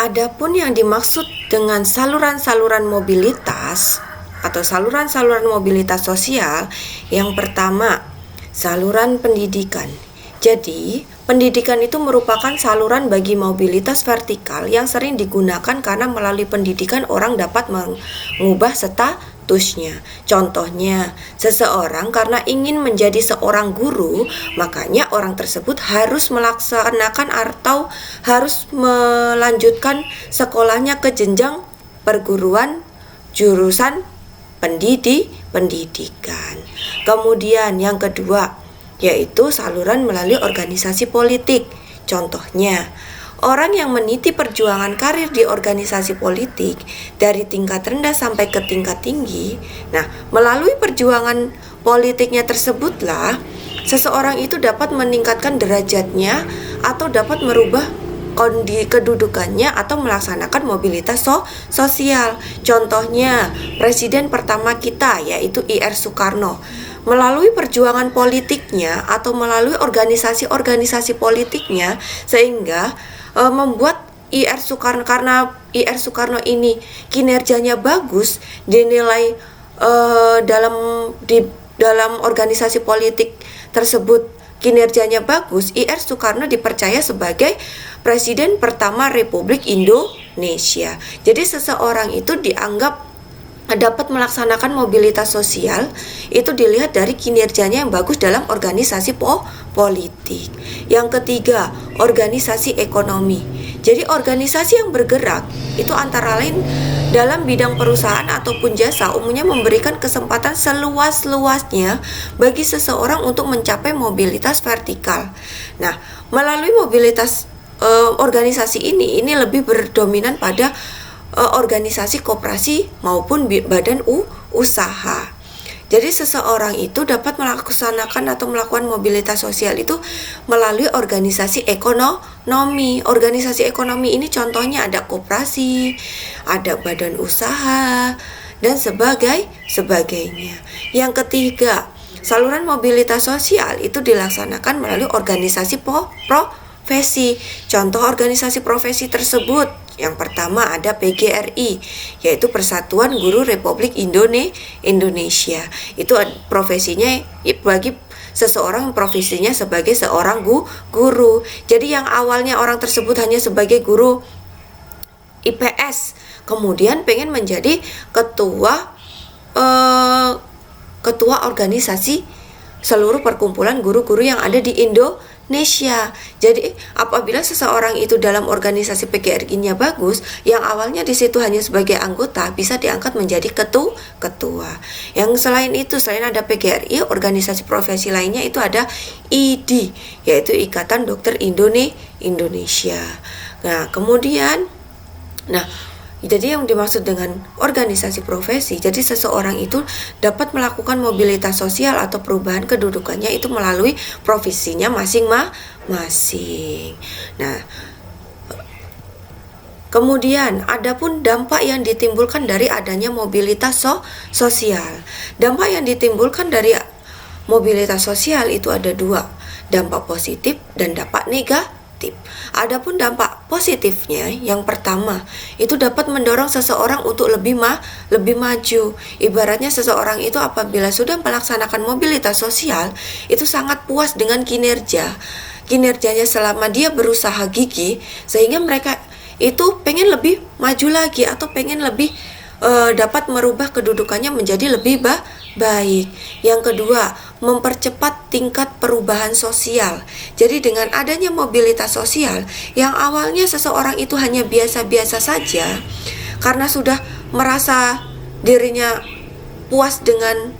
Adapun yang dimaksud dengan saluran-saluran mobilitas atau saluran-saluran mobilitas sosial, yang pertama, saluran pendidikan. Jadi, pendidikan itu merupakan saluran bagi mobilitas vertikal yang sering digunakan karena melalui pendidikan orang dapat mengubah statusnya. Contohnya, seseorang karena ingin menjadi seorang guru, makanya orang tersebut harus melaksanakan atau harus melanjutkan sekolahnya ke jenjang perguruan jurusan pendidikan. Kemudian yang kedua, yaitu saluran melalui organisasi politik. Contohnya, orang yang meniti perjuangan karir di organisasi politik dari tingkat rendah sampai ke tingkat tinggi. Nah, melalui perjuangan politiknya tersebutlah seseorang itu dapat meningkatkan derajatnya atau dapat merubah kedudukannya atau melaksanakan mobilitas sosial. Contohnya, presiden pertama kita yaitu I.R. Soekarno. Melalui perjuangan politiknya atau melalui organisasi-organisasi politiknya sehingga membuat I.R. Soekarno, karena I.R. Soekarno ini kinerjanya bagus, dinilai dalam organisasi politik tersebut kinerjanya bagus, I.R. Soekarno dipercaya sebagai presiden pertama Republik Indonesia. Jadi seseorang itu dianggap dapat melaksanakan mobilitas sosial itu dilihat dari kinerjanya yang bagus dalam organisasi politik. Yang ketiga, organisasi ekonomi. Jadi organisasi yang bergerak itu antara lain dalam bidang perusahaan ataupun jasa umumnya memberikan kesempatan seluas-luasnya bagi seseorang untuk mencapai mobilitas vertikal. Nah, melalui mobilitas organisasi ini lebih berdominan pada organisasi koperasi maupun badan usaha. Jadi seseorang itu dapat melaksanakan atau melakukan mobilitas sosial itu melalui organisasi ekonomi. Organisasi ekonomi ini contohnya ada koperasi, ada badan usaha, dan sebagainya. Yang ketiga, saluran mobilitas sosial itu dilaksanakan melalui organisasi profesi. Contoh organisasi profesi tersebut, yang pertama ada PGRI, yaitu Persatuan Guru Republik Indonesia. Itu profesinya bagi seseorang profesinya sebagai seorang guru. Jadi yang awalnya orang tersebut hanya sebagai guru IPS, kemudian pengen menjadi ketua organisasi seluruh perkumpulan guru-guru yang ada di Indonesia. Jadi apabila seseorang itu dalam organisasi PGRI-nya bagus, yang awalnya di situ hanya sebagai anggota bisa diangkat menjadi ketua. Yang selain itu, selain ada PGRI, organisasi profesi lainnya itu ada IDI, yaitu Ikatan Dokter Indonesia. Nah, kemudian jadi yang dimaksud dengan organisasi profesi, jadi seseorang itu dapat melakukan mobilitas sosial atau perubahan kedudukannya itu melalui profesinya masing-masing. Nah, kemudian adapun dampak yang ditimbulkan dari adanya mobilitas sosial. Dampak yang ditimbulkan dari mobilitas sosial itu ada dua, dampak positif dan dampak negatif. Adapun dampak positifnya, yang pertama itu dapat mendorong seseorang untuk lebih maju. Ibaratnya seseorang itu apabila sudah melaksanakan mobilitas sosial itu sangat puas dengan kinerjanya selama dia berusaha gigih, sehingga mereka itu pengen lebih maju lagi atau pengen lebih dapat merubah kedudukannya menjadi lebih baik. Yang kedua, mempercepat tingkat perubahan sosial. Jadi dengan adanya mobilitas sosial, yang awalnya seseorang itu hanya biasa-biasa saja, karena sudah merasa dirinya puas dengan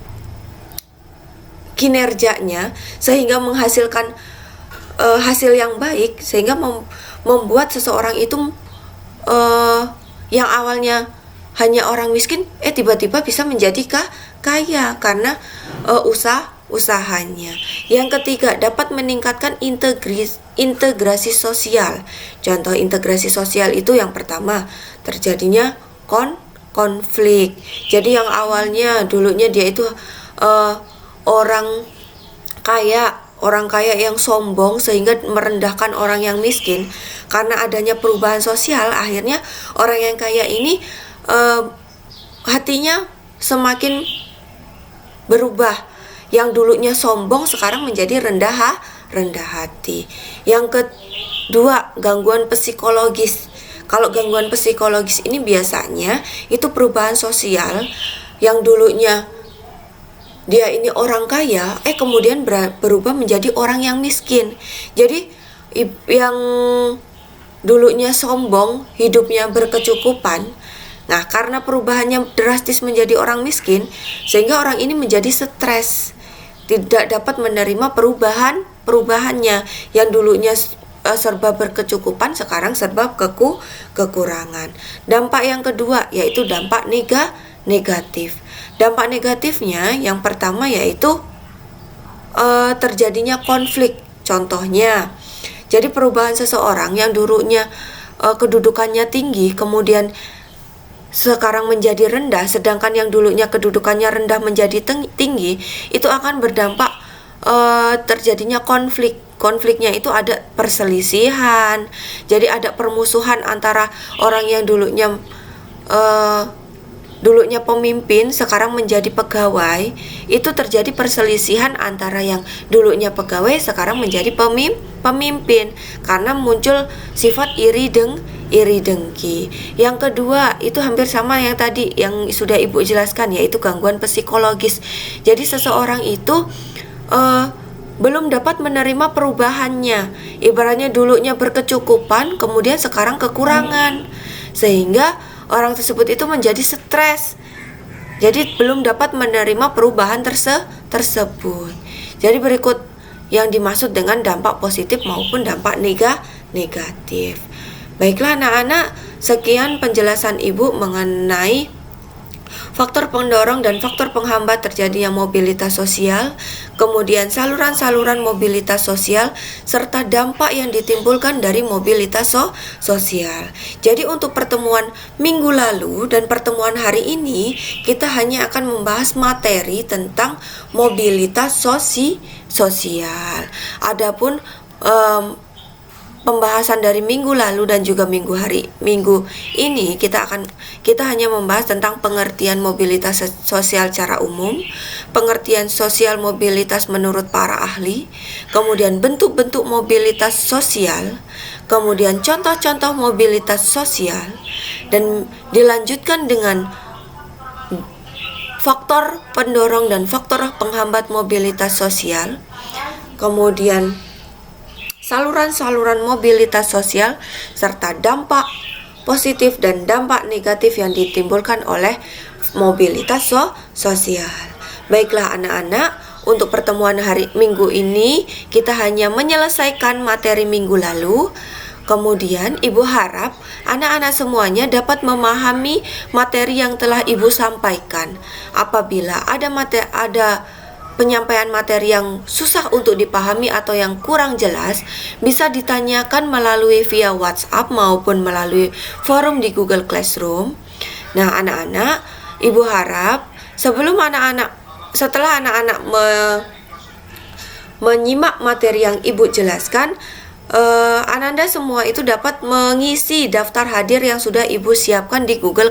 kinerjanya sehingga menghasilkan hasil yang baik, sehingga membuat seseorang itu yang awalnya hanya orang miskin tiba-tiba bisa menjadi kaya karena usahanya. Yang ketiga, dapat meningkatkan integrasi sosial. Contoh integrasi sosial itu yang pertama, terjadinya konflik. Jadi yang awalnya dulunya dia itu orang kaya, orang kaya yang sombong sehingga merendahkan orang yang miskin. Karena adanya perubahan sosial, akhirnya orang yang kaya ini hatinya semakin berubah. Yang dulunya sombong sekarang menjadi rendah hati. Yang kedua, gangguan psikologis. Kalau gangguan psikologis ini biasanya itu perubahan sosial. Yang dulunya dia ini orang kaya, kemudian berubah menjadi orang yang miskin. Jadi yang dulunya sombong, hidupnya berkecukupan. Nah, karena perubahannya drastis menjadi orang miskin, sehingga orang ini menjadi stres, tidak dapat menerima perubahannya. Yang dulunya serba berkecukupan, sekarang serba kekurangan. Dampak yang kedua yaitu dampak negatif. Dampak negatifnya yang pertama yaitu terjadinya konflik. Contohnya, jadi perubahan seseorang yang dulunya kedudukannya tinggi, kemudian sekarang menjadi rendah, sedangkan yang dulunya kedudukannya rendah menjadi tinggi, itu akan berdampak terjadinya konflik. Konfliknya itu ada perselisihan, jadi ada permusuhan antara orang yang dulunya pemimpin sekarang menjadi pegawai. Itu terjadi perselisihan antara yang dulunya pegawai sekarang menjadi pemimpin karena muncul sifat iri dengki. Yang kedua itu hampir sama yang tadi yang sudah Ibu jelaskan, yaitu gangguan psikologis. Jadi seseorang itu belum dapat menerima perubahannya. Ibaratnya dulunya berkecukupan, kemudian sekarang kekurangan, sehingga orang tersebut itu menjadi stres. Jadi belum dapat menerima perubahan tersebut. Jadi berikut yang dimaksud dengan dampak positif maupun dampak negatif. Baiklah anak-anak, sekian penjelasan Ibu mengenai faktor pendorong dan faktor penghambat terjadinya mobilitas sosial, kemudian saluran-saluran mobilitas sosial, serta dampak yang ditimbulkan dari mobilitas sosial. Jadi untuk pertemuan minggu lalu dan pertemuan hari ini, kita hanya akan membahas materi tentang mobilitas sosial. Adapun pembahasan dari minggu lalu dan juga minggu ini kita hanya membahas tentang pengertian mobilitas sosial secara umum, pengertian sosial mobilitas menurut para ahli, kemudian bentuk-bentuk mobilitas sosial, kemudian contoh-contoh mobilitas sosial, dan dilanjutkan dengan faktor pendorong dan faktor penghambat mobilitas sosial, kemudian saluran-saluran mobilitas sosial, serta dampak positif dan dampak negatif yang ditimbulkan oleh mobilitas sosial. Baiklah anak-anak, untuk pertemuan hari Minggu ini kita hanya menyelesaikan materi minggu lalu. Kemudian Ibu harap anak-anak semuanya dapat memahami materi yang telah Ibu sampaikan. Apabila ada penyampaian materi yang susah untuk dipahami atau yang kurang jelas, bisa ditanyakan melalui via WhatsApp maupun melalui forum di Google Classroom. Nah anak-anak, Ibu harap setelah anak-anak menyimak materi yang Ibu jelaskan, Ananda semua itu dapat mengisi daftar hadir yang sudah Ibu siapkan di Google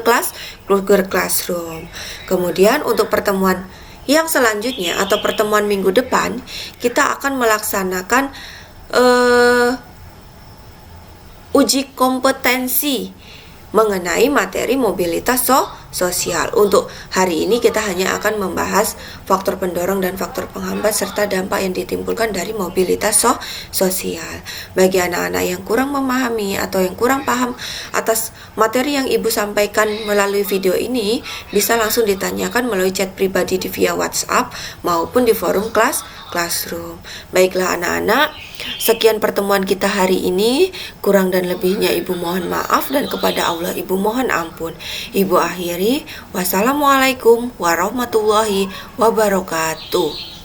Classroom. Kemudian untuk pertemuan yang selanjutnya atau pertemuan minggu depan, kita akan melaksanakan uji kompetensi mengenai materi mobilitas sosial. Untuk hari ini kita hanya akan membahas faktor pendorong dan faktor penghambat serta dampak yang ditimbulkan dari mobilitas sosial. Bagi anak-anak yang kurang memahami atau yang kurang paham atas materi yang Ibu sampaikan melalui video ini, bisa langsung ditanyakan melalui chat pribadi di via WhatsApp maupun di forum Classroom. Baiklah anak-anak, sekian pertemuan kita hari ini. Kurang dan lebihnya Ibu mohon maaf, dan kepada Allah Ibu mohon ampun. Ibu akhiri, wassalamualaikum warahmatullahi wabarakatuh.